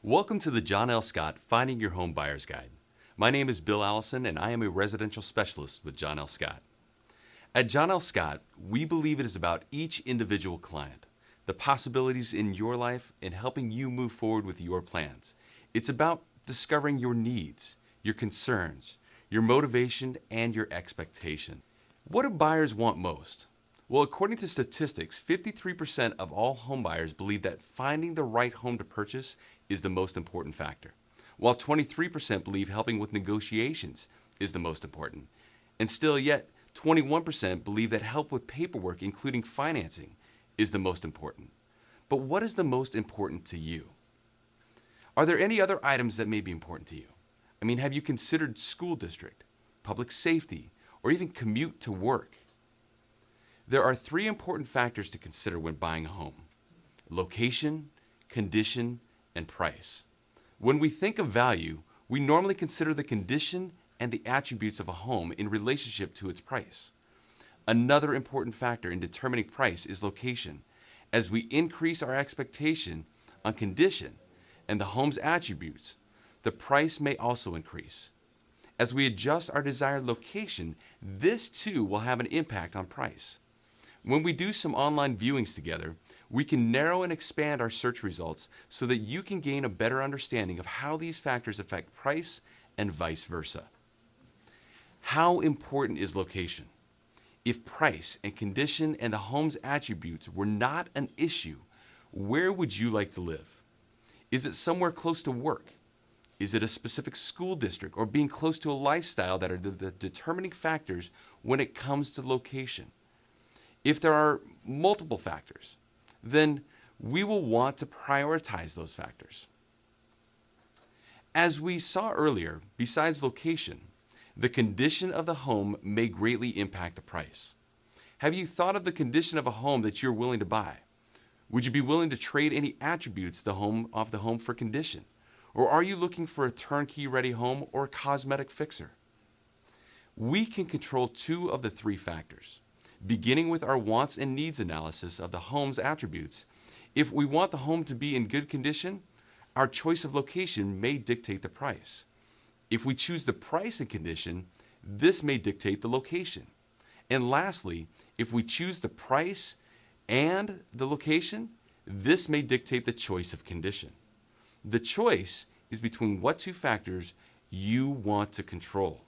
Welcome to the John L. Scott Finding Your Home Buyer's Guide. My name is Bill Allison and I am a residential specialist with John L. Scott. At John L. Scott, we believe it is about each individual client, the possibilities in your life, and helping you move forward with your plans. It's about discovering your needs, your concerns, your motivation, and your expectation. What do buyers want most? Well, according to statistics, 53% of all home buyers believe that finding the right home to purchase is the most important factor, while 23% believe helping with negotiations is the most important. And still yet, 21% believe that help with paperwork, including financing, is the most important. But what is the most important to you? Are there any other items that may be important to you? Have you considered school district, public safety, or even commute to work? There are three important factors to consider when buying a home: location, condition, and price. When we think of value, we normally consider the condition and the attributes of a home in relationship to its price. Another important factor in determining price is location. As we increase our expectation on condition and the home's attributes, the price may also increase. As we adjust our desired location, this too will have an impact on price. When we do some online viewings together, we can narrow and expand our search results so that you can gain a better understanding of how these factors affect price and vice versa. How important is location? If price and condition and the home's attributes were not an issue, where would you like to live? Is it somewhere close to work? Is it a specific school district or being close to a lifestyle that are the determining factors when it comes to location? If there are multiple factors, then we will want to prioritize those factors. As we saw earlier, besides location, the condition of the home may greatly impact the price. Have you thought of the condition of a home that you're willing to buy? Would you be willing to trade any attributes of the home for condition? Or are you looking for a turnkey ready home or a cosmetic fixer? We can control two of the three factors. Beginning with our wants and needs analysis of the home's attributes, if we want the home to be in good condition, our choice of location may dictate the price. If we choose the price and condition, this may dictate the location. And lastly, if we choose the price and the location, this may dictate the choice of condition. The choice is between what two factors you want to control.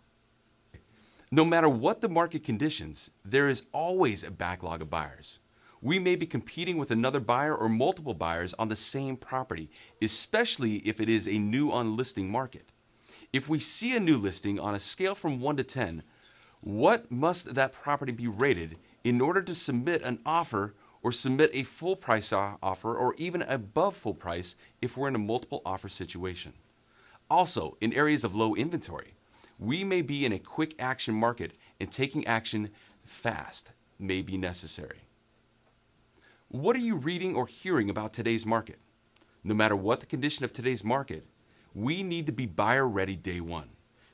No matter what the market conditions, there is always a backlog of buyers. We may be competing with another buyer or multiple buyers on the same property, especially if it is a new on listing market. If we see a new listing on a scale from 1 to 10, what must that property be rated in order to submit an offer or submit a full price offer or even above full price if we're in a multiple offer situation? Also, in areas of low inventory, we may be in a quick action market and taking action fast may be necessary. What are you reading or hearing about today's market? No matter what the condition of today's market, we need to be buyer ready day one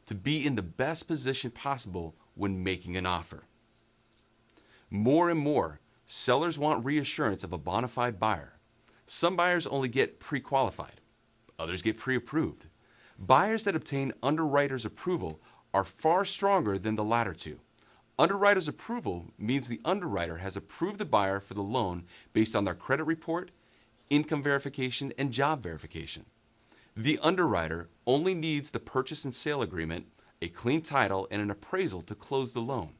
to be in the best position possible when making an offer. More and more, sellers want reassurance of a bona fide buyer. Some buyers only get pre-qualified, others get pre-approved. Buyers that obtain underwriter's approval are far stronger than the latter two. Underwriter's approval means the underwriter has approved the buyer for the loan based on their credit report, income verification, and job verification. The underwriter only needs the purchase and sale agreement, a clean title, and an appraisal to close the loan.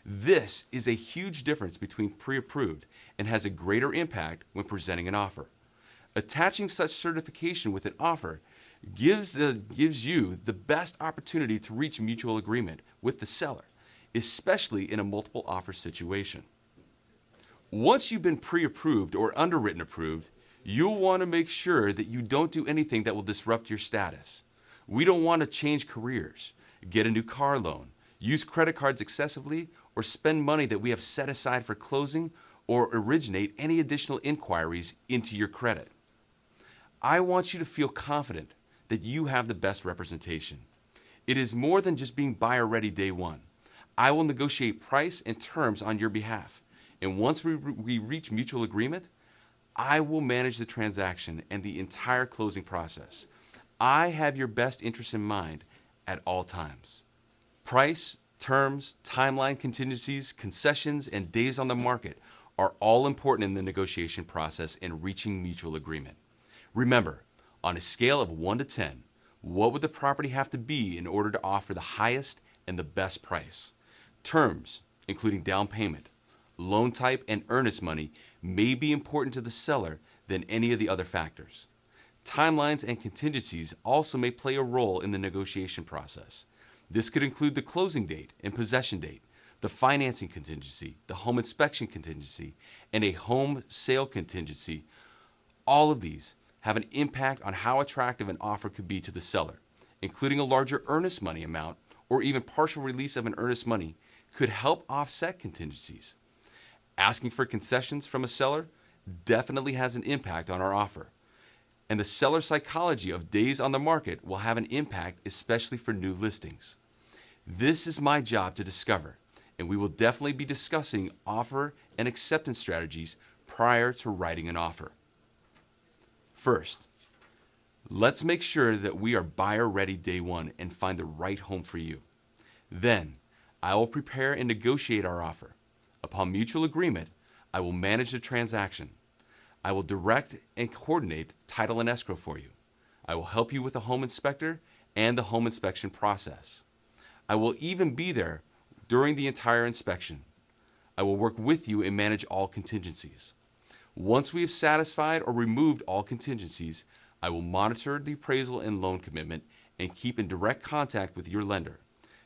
This is a huge difference between pre-approved and has a greater impact when presenting an offer. Attaching such certification with an offer gives you the best opportunity to reach mutual agreement with the seller, especially in a multiple offer situation. Once you've been pre-approved or underwritten approved, you'll want to make sure that you don't do anything that will disrupt your status. We don't want to change careers, get a new car loan, use credit cards excessively, or spend money that we have set aside for closing or originate any additional inquiries into your credit. I want you to feel confident that you have the best representation. It is more than just being buyer ready day one. I will negotiate price and terms on your behalf. And once we reach mutual agreement, I will manage the transaction and the entire closing process. I have your best interest in mind at all times. Price, terms, timeline contingencies, concessions, and days on the market are all important in the negotiation process and reaching mutual agreement. Remember, on a scale of 1 to 10, what would the property have to be in order to offer the highest and the best price? Terms, including down payment, loan type, and earnest money, may be important to the seller than any of the other factors. Timelines and contingencies also may play a role in the negotiation process. This could include the closing date and possession date, the financing contingency, the home inspection contingency, and a home sale contingency. All of these have an impact on how attractive an offer could be to the seller. Including a larger earnest money amount or even partial release of an earnest money could help offset contingencies. Asking for concessions from a seller definitely has an impact on our offer. And the seller psychology of days on the market will have an impact, especially for new listings. This is my job to discover, and we will definitely be discussing offer and acceptance strategies prior to writing an offer. First, let's make sure that we are buyer ready day one and find the right home for you. Then, I will prepare and negotiate our offer. Upon mutual agreement, I will manage the transaction. I will direct and coordinate title and escrow for you. I will help you with the home inspector and the home inspection process. I will even be there during the entire inspection. I will work with you and manage all contingencies. Once we have satisfied or removed all contingencies, I will monitor the appraisal and loan commitment and keep in direct contact with your lender.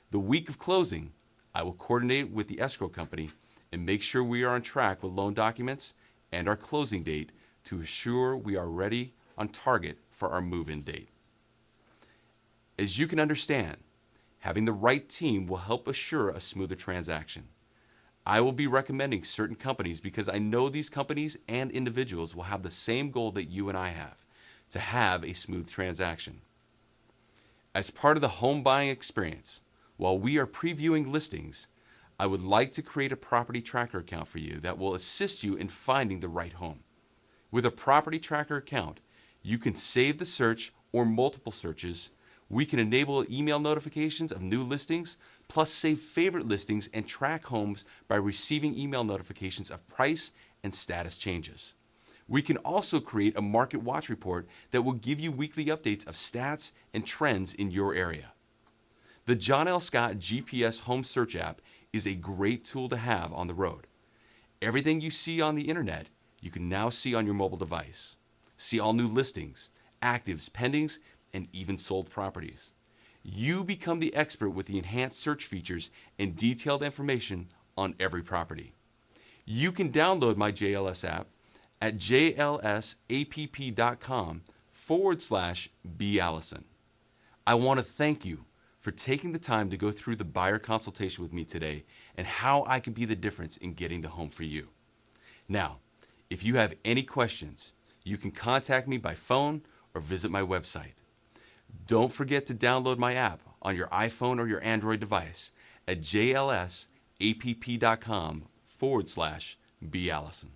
The week of closing, I will coordinate with the escrow company and make sure we are on track with loan documents and our closing date to assure we are ready on target for our move-in date. As you can understand, having the right team will help assure a smoother transaction. I will be recommending certain companies because I know these companies and individuals will have the same goal that you and I have, to have a smooth transaction. As part of the home buying experience, while we are previewing listings, I would like to create a property tracker account for you that will assist you in finding the right home. With a property tracker account, you can save the search or multiple searches. We can enable email notifications of new listings, plus save favorite listings and track homes by receiving email notifications of price and status changes. We can also create a market watch report that will give you weekly updates of stats and trends in your area. The John L. Scott GPS Home Search app is a great tool to have on the road. Everything you see on the internet, you can now see on your mobile device. See all new listings, actives, pendings, and even sold properties. You become the expert with the enhanced search features and detailed information on every property. You can download my JLS app at jlsapp.com/BAllison. I want to thank you for taking the time to go through the buyer consultation with me today and how I can be the difference in getting the home for you. Now, if you have any questions, you can contact me by phone or visit my website. Don't forget to download my app on your iPhone or your Android device at jlsapp.com/BAllison.